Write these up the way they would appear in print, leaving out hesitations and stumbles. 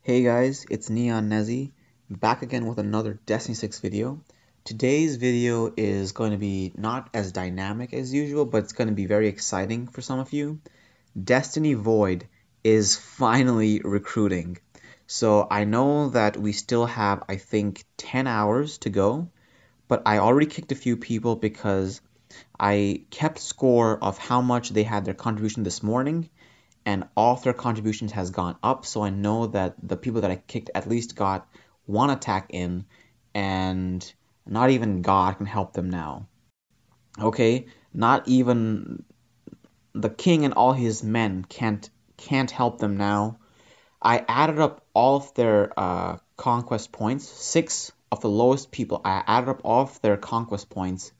Hey guys, it's Neon Nezzy, back again with another Destiny 6 video. Today's video is going to be not as dynamic as usual, but it's going to be very exciting for some of you. DestinyVOID is finally recruiting. So I know that we still have, I think, 10 hours to go, but I already kicked a few people because I kept score of how much they had their contribution this morning, and all of their contributions has gone up, so I know that the people that I kicked at least got one attack in, and not even God can help them now. Okay, not even the king and all his men can't help them now. I added up all of their conquest points, 6 of the lowest people. I added up all of their conquest points.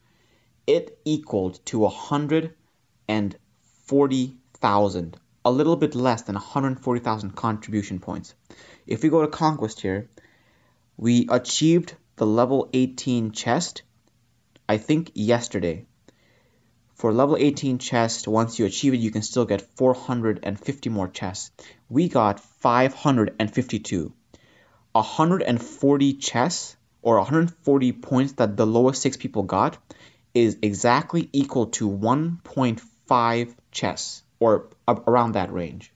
It equaled to 140,000. A little bit less than 140,000 contribution points. If we go to Conquest here, we achieved the level 18 chest, I think yesterday. For level 18 chest, once you achieve it, you can still get 450 more chests. We got 552. 140 chests, or 140 points that the lowest 6 people got, is exactly equal to 1.5 chests, or around that range.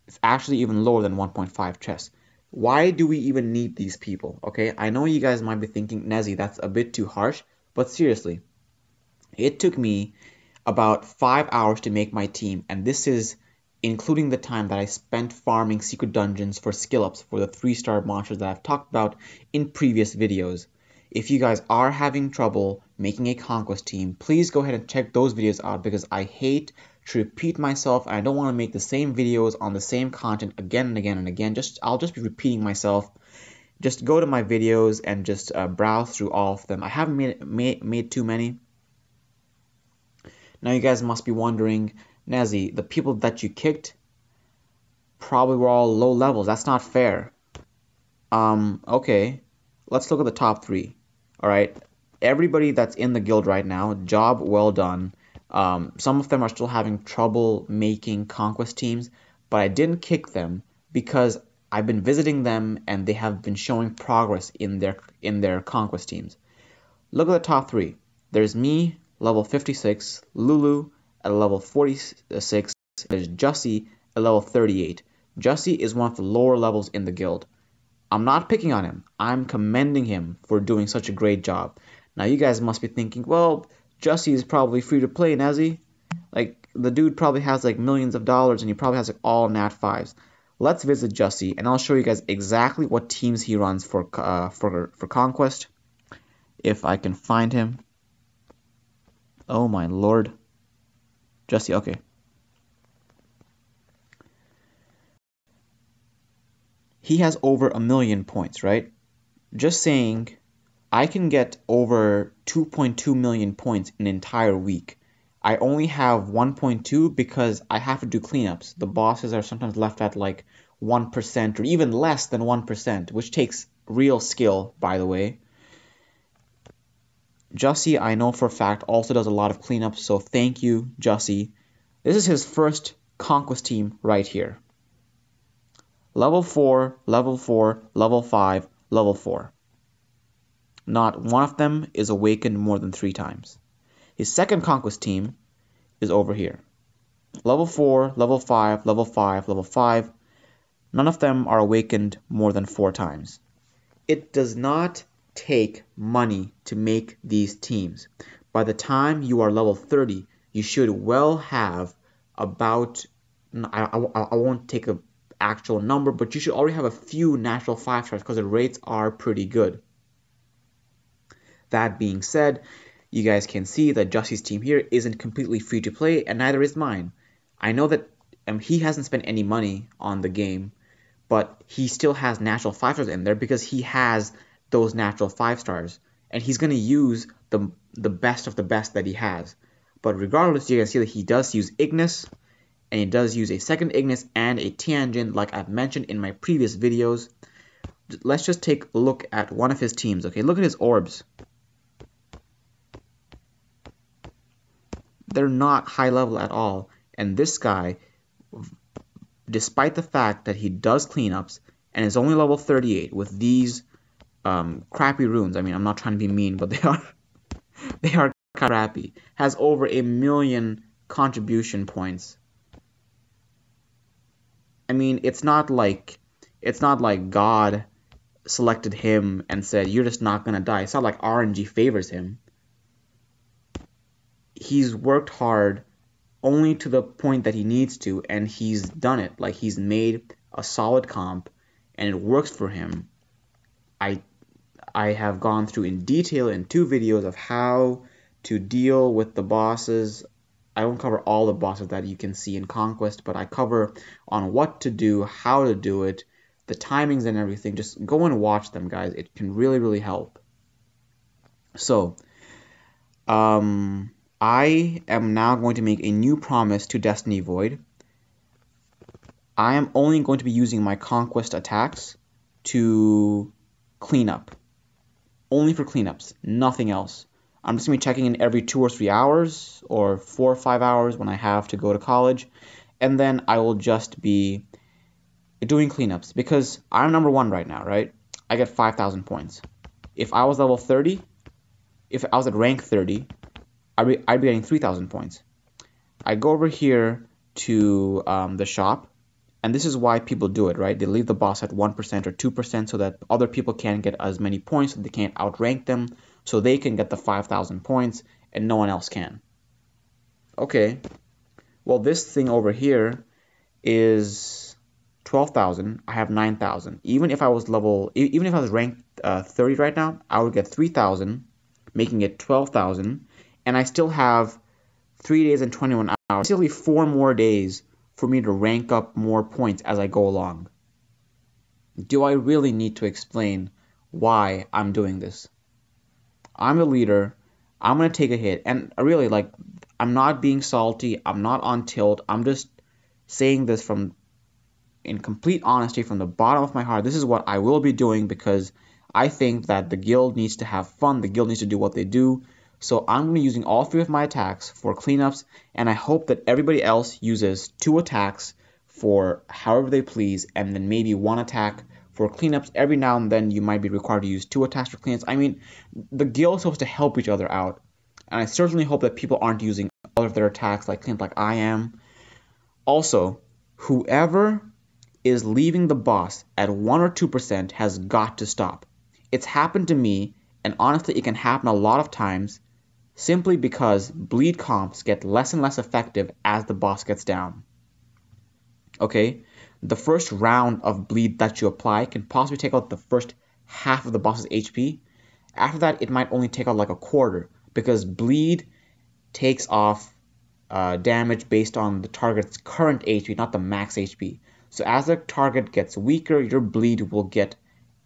It's actually even lower than 1.5 chests. Why do we even need these people? Okay, I know you guys might be thinking, Nezzy, that's a bit too harsh, but seriously, it took me about 5 hours to make my team, and this is including the time that I spent farming secret dungeons for skill ups for the 3-star monsters that I've talked about in previous videos. If you guys are having trouble making a conquest team, please go ahead and check those videos out, because I hate to repeat myself, and I don't want to make the same videos on the same content again and again and again. I'll just be repeating myself. Just go to my videos and just browse through all of them. I haven't made too many. Now you guys must be wondering, Nezzy, the people that you kicked probably were all low levels. That's not fair. Okay, let's look at the top 3. All right, everybody that's in the guild right now, job well done. Some of them are still having trouble making conquest teams, but I didn't kick them because I've been visiting them and they have been showing progress in their conquest teams. Look at the top 3. There's me, level 56, Lulu at level 46, there's Jussie at level 38. Jussie is one of the lower levels in the guild. I'm not picking on him. I'm commending him for doing such a great job. Now you guys must be thinking, well, Jussie is probably free to play, Nezzy. Like, the dude probably has like millions of dollars and he probably has like all nat 5s. Let's visit Jussie and I'll show you guys exactly what teams he runs for Conquest. If I can find him. Oh my lord. Jussie, okay. He has over 1 million points, right? Just saying, I can get over 2.2 million points in an entire week. I only have 1.2 because I have to do cleanups. The bosses are sometimes left at like 1% or even less than 1%, which takes real skill, by the way. Jussie, I know for a fact, also does a lot of cleanups, so thank you, Jussie. This is his first conquest team right here. Level 4, level 4, level 5, level 4. Not one of them is awakened more than 3 times. His second conquest team is over here. Level 4, level 5, level 5, level 5. None of them are awakened more than 4 times. It does not take money to make these teams. By the time you are level 30, you should well have about, I won't take an actual number, but you should already have a few natural 5 stars because the rates are pretty good. That being said, you guys can see that Jussie's team here isn't completely free to play, and neither is mine. I know that he hasn't spent any money on the game, but he still has natural 5 stars in there because he has those natural 5 stars, and he's going to use the best of the best that he has. But regardless, you can see that he does use Ignis, and he does use a second Ignis and a Tianjin, like I've mentioned in my previous videos. Let's just take a look at one of his teams. Okay, look at his orbs. They're not high level at all, and this guy, despite the fact that he does cleanups, and is only level 38 with these crappy runes. I mean, I'm not trying to be mean, but they are crappy. Has over 1 million contribution points. I mean, it's not like God selected him and said, you're just not gonna die. It's not like RNG favors him. He's worked hard only to the point that he needs to, and he's done it. Like, he's made a solid comp, and it works for him. I have gone through in detail in 2 videos of how to deal with the bosses. I don't cover all the bosses that you can see in Conquest, but I cover on what to do, how to do it, the timings and everything. Just go and watch them, guys. It can really, really help. So, I am now going to make a new promise to DestinyVOID. I am only going to be using my Conquest attacks to clean up. Only for cleanups, nothing else. I'm just going to be checking in every 2 or 3 hours, or 4 or 5 hours when I have to go to college, and then I will just be doing cleanups, because I'm number 1 right now, right? I get 5,000 points. If I was level 30, if I was at rank 30, I'd be getting 3,000 points. I go over here to the shop, and this is why people do it, right? They leave the boss at 1% or 2% so that other people can't get as many points, so they can't outrank them, so they can get the 5,000 points and no one else can. Okay, well, this thing over here is 12,000. I have 9,000. Even if I was ranked 30 right now, I would get 3,000, making it 12,000, and I still have 3 days and 21 hours. Still 4 more days for me to rank up more points as I go along. Do I really need to explain why I'm doing this? I'm the leader. I'm going to take a hit. And really, like, I'm not being salty. I'm not on tilt. I'm just saying this in complete honesty from the bottom of my heart. This is what I will be doing because I think that the guild needs to have fun. The guild needs to do what they do. So I'm going to be using all 3 of my attacks for cleanups, and I hope that everybody else uses 2 attacks for however they please, and then maybe 1 attack for cleanups. Every now and then you might be required to use 2 attacks for cleanups. I mean, the guild is supposed to help each other out, and I certainly hope that people aren't using all of their attacks like cleanup like I am. Also, whoever is leaving the boss at 1 or 2% has got to stop. It's happened to me, and honestly it can happen a lot of times, simply because bleed comps get less and less effective as the boss gets down. Okay? The first round of bleed that you apply can possibly take out the first half of the boss's HP. After that, it might only take out like a quarter, because bleed takes off damage based on the target's current HP, not the max HP. So as the target gets weaker, your bleed will get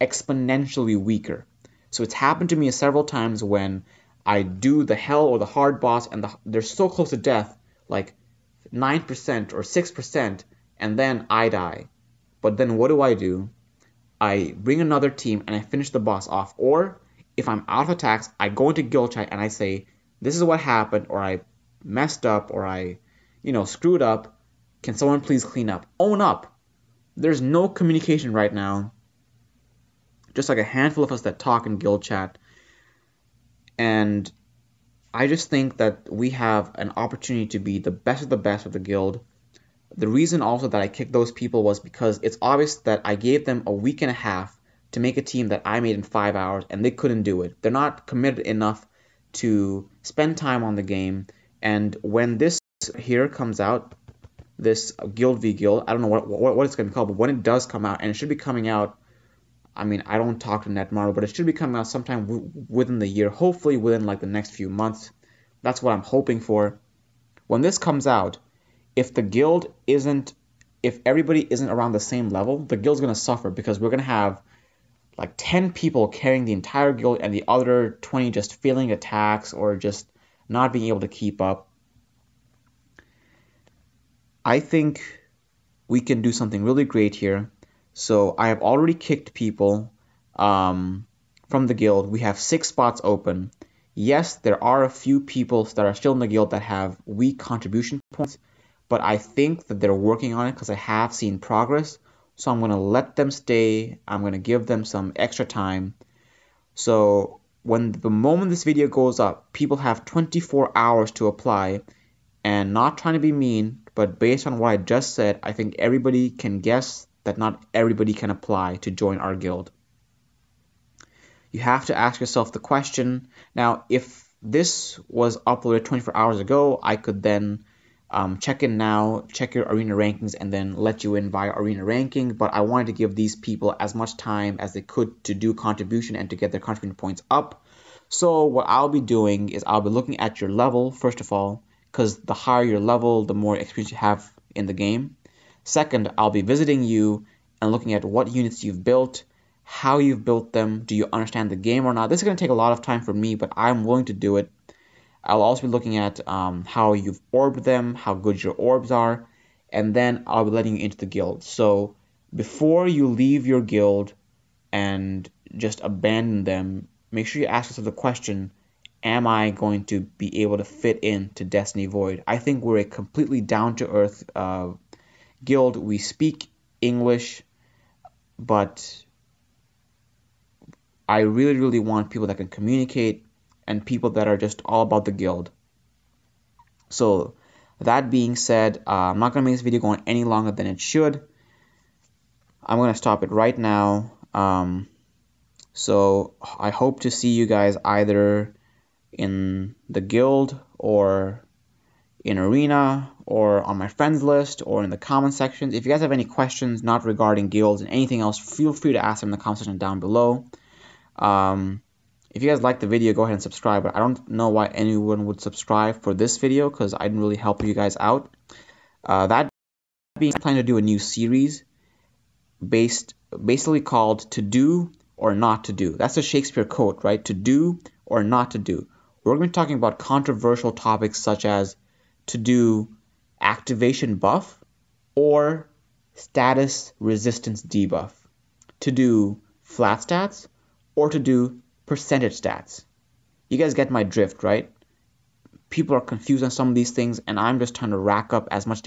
exponentially weaker. So it's happened to me several times when I do the hell or the hard boss and they're so close to death, like 9% or 6%, and then I die. But then what do? I bring another team and I finish the boss off. Or if I'm out of attacks, I go into guild chat and I say, this is what happened, or I messed up, or I, screwed up. Can someone please clean up? Own up. There's no communication right now. Just like a handful of us that talk in guild chat. And I just think that we have an opportunity to be the best of the best with the guild. The reason also that I kicked those people was because it's obvious that I gave them a week and a half to make a team that I made in 5 hours, and they couldn't do it. They're not committed enough to spend time on the game. And when this here comes out, this Guild v Guild, I don't know what it's going to be called, but when it does come out, and it should be coming out, I mean, I don't talk to Netmarble, but it should be coming out sometime within the year, hopefully within like the next few months. That's what I'm hoping for. When this comes out, if everybody isn't around the same level, the guild's going to suffer, because we're going to have like 10 people carrying the entire guild and the other 20 just failing attacks or just not being able to keep up. I think we can do something really great here. So I have already kicked people from the guild. We have 6 spots open. Yes, there are a few people that are still in the guild that have weak contribution points, but I think that they're working on it because I have seen progress. So I'm going to let them stay. I'm going to give them some extra time. So the moment this video goes up, people have 24 hours to apply. And not trying to be mean, but based on what I just said, I think everybody can guess that not everybody can apply to join our guild. You have to ask yourself the question. Now, if this was uploaded 24 hours ago, I could then check in now, check your arena rankings, and then let you in via arena ranking. But I wanted to give these people as much time as they could to do contribution and to get their contribution points up. So what I'll be doing is I'll be looking at your level, first of all, because the higher your level, the more experience you have in the game. Second, I'll be visiting you and looking at what units you've built, how you've built them, do you understand the game or not. This is going to take a lot of time for me, but I'm willing to do it. I'll also be looking at how you've orbed them, how good your orbs are, and then I'll be letting you into the guild. So before you leave your guild and just abandon them, make sure you ask yourself the question, am I going to be able to fit into Destiny Void? I think we're a completely down-to-earth guild. We speak English, but I really, really want people that can communicate and people that are just all about the guild. So that being said, I'm not going to make this video go on any longer than it should. I'm going to stop it right now. So I hope to see you guys either in the guild or in arena or on my friends list or in the comment sections. If you guys have any questions not regarding guilds and anything else, feel free to ask them in the comment section down below. If you guys like the video, go ahead and subscribe. But I don't know why anyone would subscribe for this video because I didn't really help you guys out. That being, I'm planning to do a new series basically called To Do or Not to Do. That's a Shakespeare quote, right? To do or not to do. We're going to be talking about controversial topics such as to do activation buff or status resistance debuff, to do flat stats, or to do percentage stats. You guys get my drift, right? People are confused on some of these things, and I'm just trying to rack up as much